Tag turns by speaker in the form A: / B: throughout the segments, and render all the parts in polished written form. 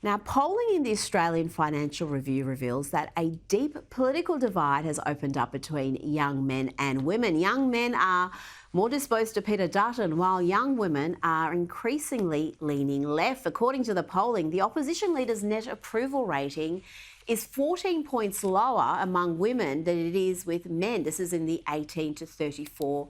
A: Now, polling in the Australian Financial Review reveals that a deep political divide has opened up between young men and women. Young men are more disposed to Peter Dutton, while young women are increasingly leaning left. According to the polling, the opposition leader's net approval rating is 14 points lower among women than it is with men. This is in the 18 to 34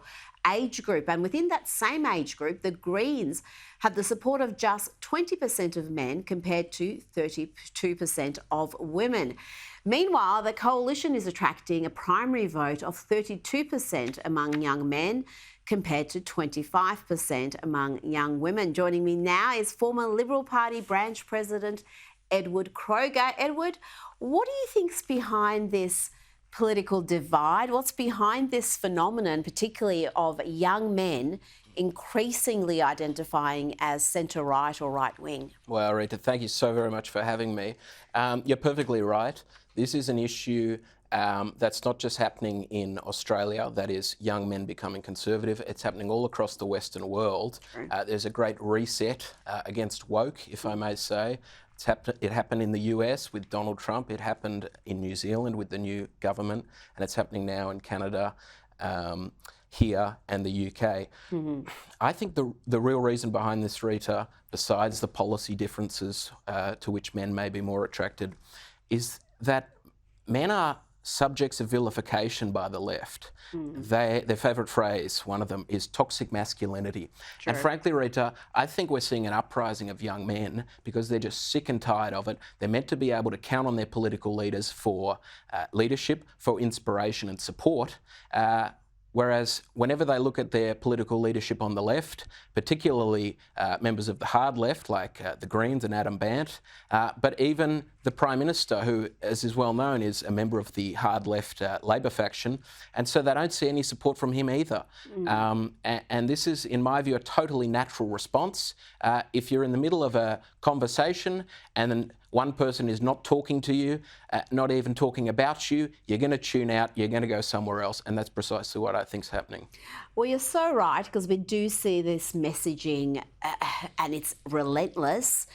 A: age group. And within that same age group, the Greens have the support of just 20% of men compared to 32% of women. Meanwhile, the coalition is attracting a primary vote of 32% among young men compared to 25% among young women. Joining me now is former Liberal Party branch president Edward Kroger. Edward, what do you think's behind this political divide? What's behind this phenomenon, particularly of young men increasingly identifying as centre-right or right-wing?
B: Well, Rita, thank you so very much for having me. You're perfectly right. This is an issue that's not just happening in Australia, that is young men becoming conservative. It's happening all across the Western world. There's a great reset against woke, if I may say. It happened in the US with Donald Trump. It happened in New Zealand with the new government, and it's happening now in Canada, here, and the UK. I think the real reason behind this, Rita, besides the policy differeces to which men may be more attracted, is that men are subjects of vilification by the left. Their favourite phrase, one of them, is toxic masculinity.
A: Sure.
B: And frankly, Rita, I think we're seeing an uprising of young men because they're just sick and tired of it. They're meant to be able to count on their political leaders for leadership, for inspiration and support. Whereas whenever they look at their political leadership on the left, particularly members of the hard left like the Greens and Adam Bandt, but even the Prime Minister, who, as is well known, is a member of the hard left Labor faction, and so they don't see any support from him either. And this is, in my view, a totally natural response. If you're in the middle of a conversation and then one person is not talking to you, not even talking about you, you're going to tune out, you're going to go somewhere else, and that's precisely what I think's happening.
A: Well, you're so right, because we do see this messaging and it's relentless,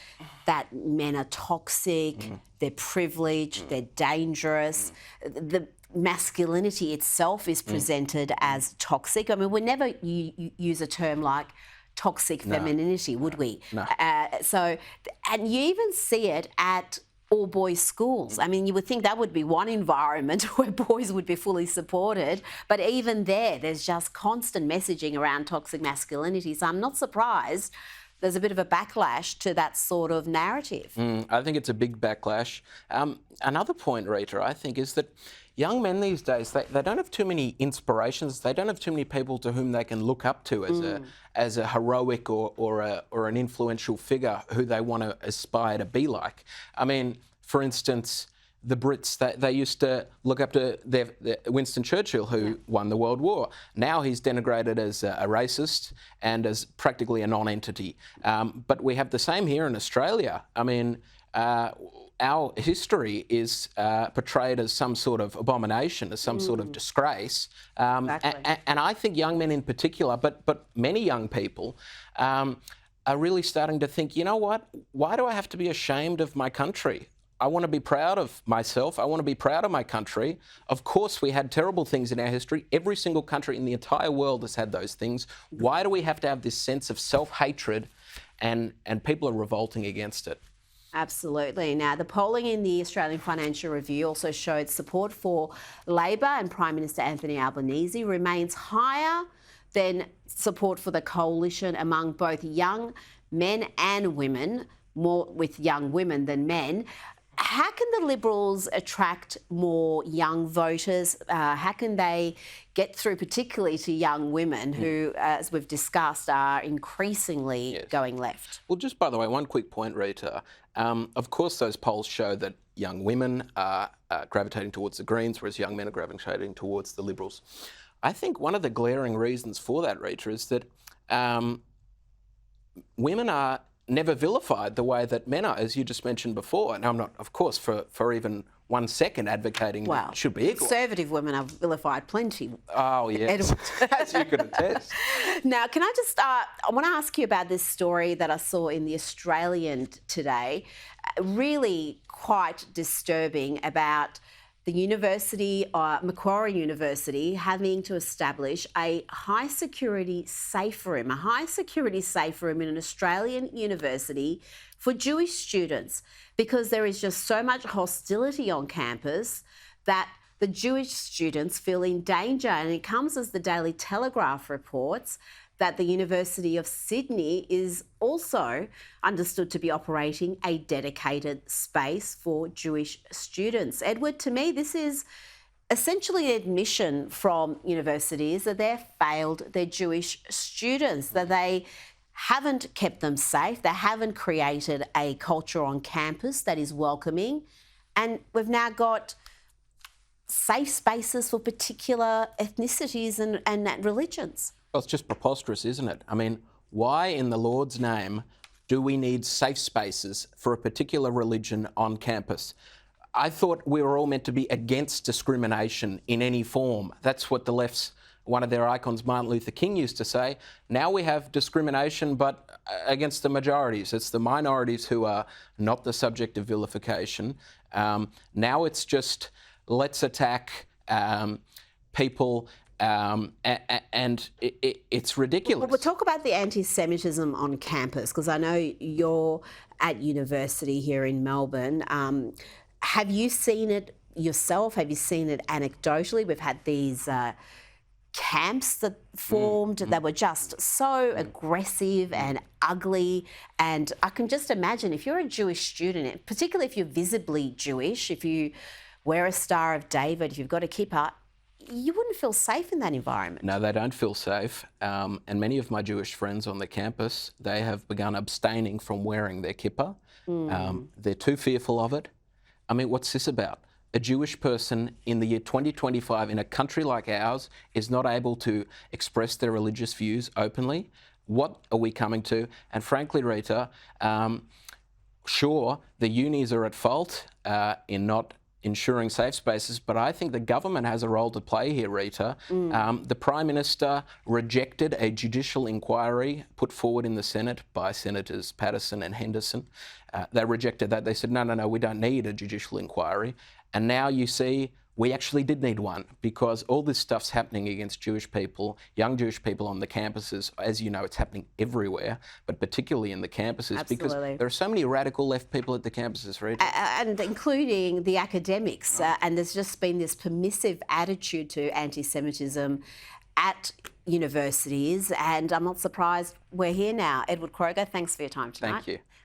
A: that men are toxic, they're privileged, they're dangerous. The masculinity itself is presented as toxic. I mean, we never use a term like toxic femininity, would we?
B: No.
A: And you even see it at all boys schools. I mean, you would think that would be one environment where boys would be fully supported, but even there's just constant messaging around toxic masculinity. So I'm not surprised there's a bit of a backlash to that sort of narrative.
B: I think it's a big backlash. Another point, Rita, I think, is that young men these days, they don't have too many inspirations. They don't have too many people to whom they can look up to as a heroic or an influential figure who they want to aspire to be like. I mean, for instance, the Brits, they used to look up to Winston Churchill, who won the World War. Now he's denigrated as a racist and as practically a non-entity. But we have the same here in Australia. I mean, our history is portrayed as some sort of abomination, as some sort of disgrace.
A: Exactly.
B: And I think young men in particular, but many young people, are really starting to think, you know what, why do I have to be ashamed of my country? I want to be proud of myself. I want to be proud of my country. Of course, we had terrible things in our history. Every single country in the entire world has had those things. Why do we have to have this sense of self-hatred, and people are revolting against it?
A: Absolutely. Now, the polling in the Australian Financial Review also showed support for Labor and Prime Minister Anthony Albanese remains higher than support for the coalition among both young men and women, more with young women than men. How can the Liberals attract more young voters? How can they get through, particularly to young women who, as we've discussed, are increasingly going left?
B: Well, just by the way, one quick point, Rita. Of course, those polls show that young women are gravitating towards the Greens, whereas young men are gravitating towards the Liberals. I think one of the glaring reasons for that, Rita, is that women are never vilified the way that men are, as you just mentioned before. And I'm not, of course, for even 1 second advocating that it should be equal.
A: Conservative women are vilified plenty.
B: Oh, yes, as you could attest.
A: Now, can I just, I want to ask you about this story that I saw in The Australian today. really quite disturbing about the university, Macquarie University, having to establish a high security safe room in an Australian university for Jewish students, because there is just so much hostility on campus that the Jewish students feel in danger. And it comes as the Daily Telegraph reports that the University of Sydney is also understood to be operating a dedicated space for Jewish students. Edward, to me, this is essentially an admission from universities that they've failed their Jewish students, that they haven't kept them safe, they haven't created a culture on campus that is welcoming, and we've now got safe spaces for particular ethnicities and religions.
B: Well, it's just preposterous, isn't it? I mean, why in the Lord's name do we need safe spaces for a particular religion on campus? I thought we were all meant to be against discrimination in any form. That's what the left's, one of their icons, Martin Luther King, used to say. Now we have discrimination, but against the majorities. It's the minorities who are not the subject of vilification. Now it's just, let's attack people. And it's ridiculous.
A: Well, we'll talk about the anti-Semitism on campus, because I know you're at university here in Melbourne. Have you seen it yourself? Have you seen it anecdotally? We've had these camps that formed that were just so aggressive and ugly. And I can just imagine, if you're a Jewish student, particularly if you're visibly Jewish, if you wear a Star of David, if you've got a kippah, you wouldn't feel safe in that environment.
B: No, they don't feel safe. And many of my Jewish friends on the campus, they have begun abstaining from wearing their kippah. They're too fearful of it. I mean, what's this about? A Jewish person in the year 2025 in a country like ours is not able to express their religious views openly. What are we coming to? And frankly, Rita, sure, the unis are at fault in not ensuring safe spaces, but I think the government has a role to play here, Rita. The Prime Minister rejected a judicial inquiry put forward in the Senate by Senators Patterson and Henderson. They rejected that. They said, no, we don't need a judicial inquiry. And now you see we actually did need one, because all this stuff's happening against Jewish people, young Jewish people on the campuses. As you know, it's happening everywhere, but particularly in the campuses.
A: Absolutely.
B: Because there are so many radical left people at the campuses, Rita.
A: And including the academics. And there's just been this permissive attitude to anti-Semitism at universities. And I'm not surprised we're here now. Edward Kroger, thanks for your time tonight.
B: Thank you.